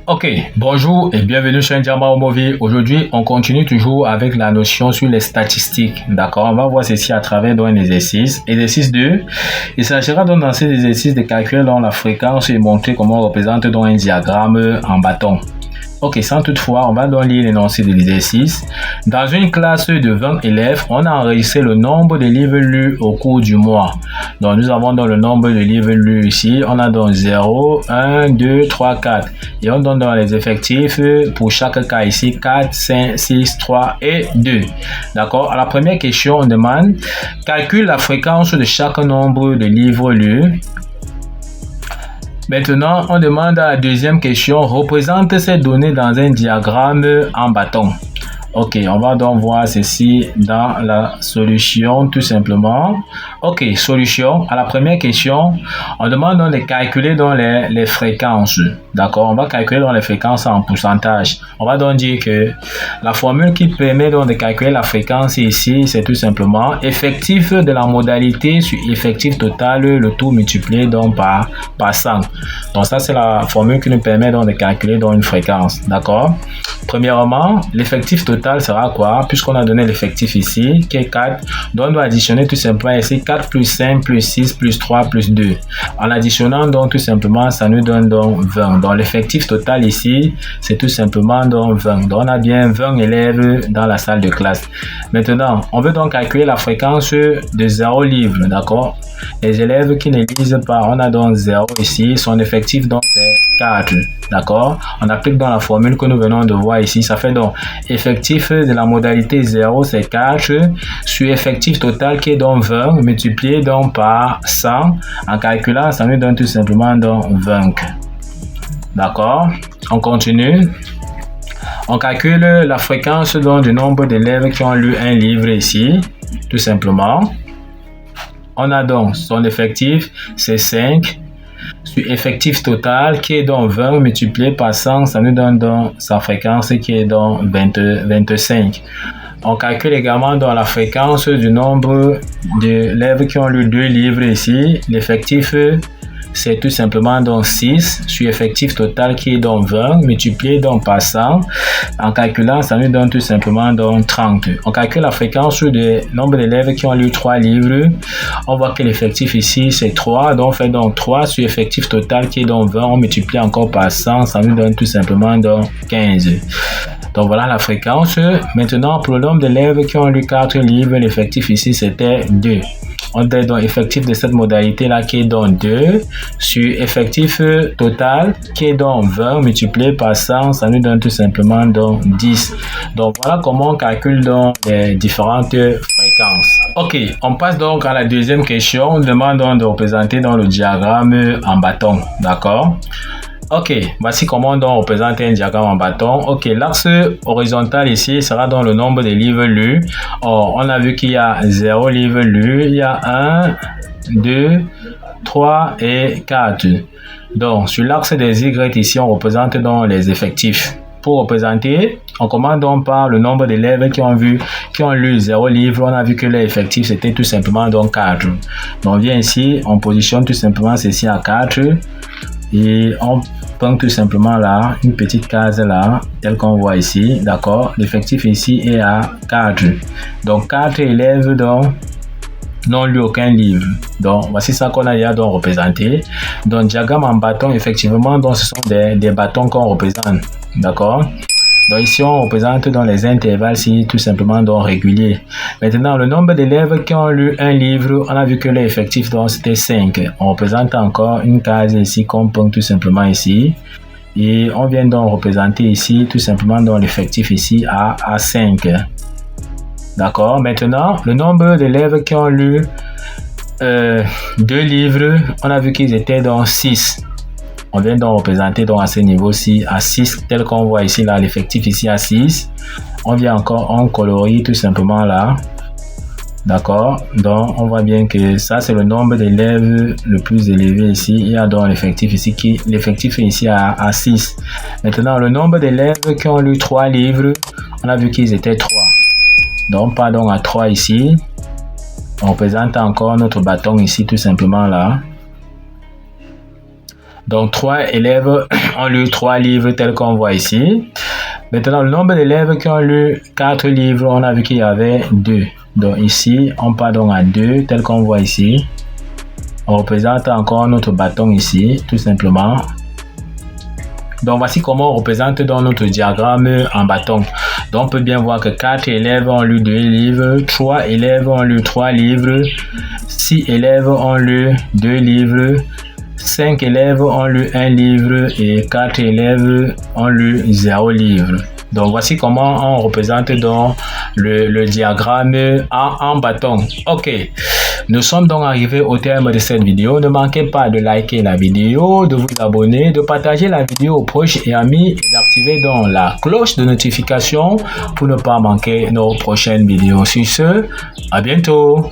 Ok, bonjour et bienvenue sur Indiama Movie. Aujourd'hui, on continue toujours avec la notion sur les statistiques. D'accord, on va voir ceci à travers un exercice. Exercice 2. Il s'agira donc dans cet exercice de calculer la fréquence et montrer comment on représente dans un diagramme en bâton. Ok, sans toutefois, on va donc lire l'énoncé de l'exercice. Dans une classe de 20 élèves, on a enregistré le nombre de livres lus au cours du mois. Donc, nous avons donc le nombre de livres lus ici. On a donc 0, 1, 2, 3, 4. Et on donne dans les effectifs pour chaque cas ici 4, 5, 6, 3 et 2. D'accord? À la première question, on demande calcule la fréquence de chaque nombre de livres lus. Maintenant, on demande à la deuxième question, représente ces données dans un diagramme en bâton. Ok, on va donc voir ceci dans la solution tout simplement. Ok, solution. À la première question, on demande donc de calculer donc les fréquences. D'accord, on va calculer donc les fréquences en pourcentage. On va donc dire que la formule qui permet donc de calculer la fréquence ici, c'est tout simplement effectif de la modalité sur effectif total, le tout multiplié donc par 100. Donc ça, c'est la formule qui nous permet donc de calculer donc une fréquence. D'accord. Premièrement, l'effectif total sera quoi? Puisqu'on a donné l'effectif ici, qui est 4, donc on doit additionner tout simplement ici 4 plus 5 plus 6 plus 3 plus 2. En additionnant donc tout simplement, ça nous donne donc 20. Donc l'effectif total ici, c'est tout simplement donc 20. Donc on a bien 20 élèves dans la salle de classe. Maintenant, on veut donc calculer la fréquence de 0 livre, d'accord? Les élèves qui ne lisent pas, on a donc 0 ici, son effectif donc c'est 4, d'accord? On applique dans la formule que nous venons de voir ici, ça fait donc effectif de la modalité 0 c'est 4 sur effectif total qui est donc 20 multiplié donc par 100. En calculant, ça nous donne tout simplement donc 20. D'accord? On continue. On calcule la fréquence donc du nombre d'élèves qui ont lu un livre ici, tout simplement. On a donc son effectif, c'est 5, sur effectif total qui est donc 20 multiplié par 100, ça nous donne donc sa fréquence qui est donc 25. On calcule également dans la fréquence du nombre d'élèves qui ont lu 2 livres ici. L'effectif, c'est tout simplement donc 6 sur effectif total qui est donc 20 multiplié donc par 100. En calculant, ça nous donne tout simplement donc 30. On calcule la fréquence du nombre d'élèves qui ont lu 3 livres. On voit que l'effectif ici c'est 3. Donc on fait donc 3 sur effectif total qui est donc 20. On multiplie encore par 100. Ça nous donne tout simplement donc 15. Donc voilà la fréquence. Maintenant, pour le nombre d'élèves qui ont lu 4 livres, l'effectif ici c'était 2. On a donc effectif de cette modalité-là qui est donc 2 sur effectif total qui est donc 20 multiplié par 100, ça nous donne tout simplement donc 10. Donc voilà comment on calcule donc les différentes fréquences. Ok, on passe donc à la deuxième question. On demande donc de représenter dans le diagramme en bâton. D'accord? Ok, voici comment on représente un diagramme en bâton. Ok, l'axe horizontal ici sera dans le nombre de livres lus. Or, on a vu qu'il y a 0 livres lus. Il y a 1, 2, 3 et 4. Donc, sur l'axe des Y ici, on représente donc les effectifs. Pour représenter, on commence donc par le nombre d'élèves qui ont lu 0 livres. On a vu que l'effectif c'était tout simplement donc 4. Donc, on vient ici, on positionne tout simplement ceci à 4. Et on prend tout simplement là, une petite case là, telle qu'on voit ici, d'accord? L'effectif ici est à 4. Donc 4 élèves donc n'ont lu aucun livre. Donc voici ça qu'on a déjà donc représenté. Donc diagramme en bâton, effectivement, donc ce sont des bâtons qu'on représente, d'accord? Donc ici, on représente dans les intervalles, si tout simplement donc réguliers. Maintenant, le nombre d'élèves qui ont lu un livre, on a vu que l'effectif donc c'était 5. On représente encore une case ici qu'on prend tout simplement ici. Et on vient donc représenter ici tout simplement dans l'effectif ici à 5. D'accord. Maintenant, le nombre d'élèves qui ont lu 2 livres, on a vu qu'ils étaient dans 6. On vient donc représenter donc à ce niveau-ci à 6, tel qu'on voit ici là, l'effectif ici à 6. On vient encore, on colorie tout simplement là. D'accord? Donc, on voit bien que ça, c'est le nombre d'élèves le plus élevé ici. Il y a donc l'effectif ici l'effectif est ici à 6. Maintenant, le nombre d'élèves qui ont lu 3 livres, on a vu qu'ils étaient 3. Donc, pardon, à 3 ici. On représente encore notre bâton ici tout simplement là. Donc 3 élèves ont lu 3 livres tels qu'on voit ici. Maintenant, le nombre d'élèves qui ont lu 4 livres, on a vu qu'il y avait 2. Donc ici, on part donc à 2 tel qu'on voit ici. On représente encore notre bâton ici, tout simplement. Donc voici comment on représente dans notre diagramme en bâton. Donc on peut bien voir que 4 élèves ont lu 2 livres, 3 élèves ont lu 3 livres, 6 élèves ont lu 2 livres, 5 élèves ont lu 1 livre et 4 élèves ont lu 0 livre. Donc voici comment on représente donc le diagramme en bâton. Ok, nous sommes donc arrivés au terme de cette vidéo. Ne manquez pas de liker la vidéo, de vous abonner, de partager la vidéo aux proches et amis et d'activer donc la cloche de notification pour ne pas manquer nos prochaines vidéos. Sur ce, à bientôt.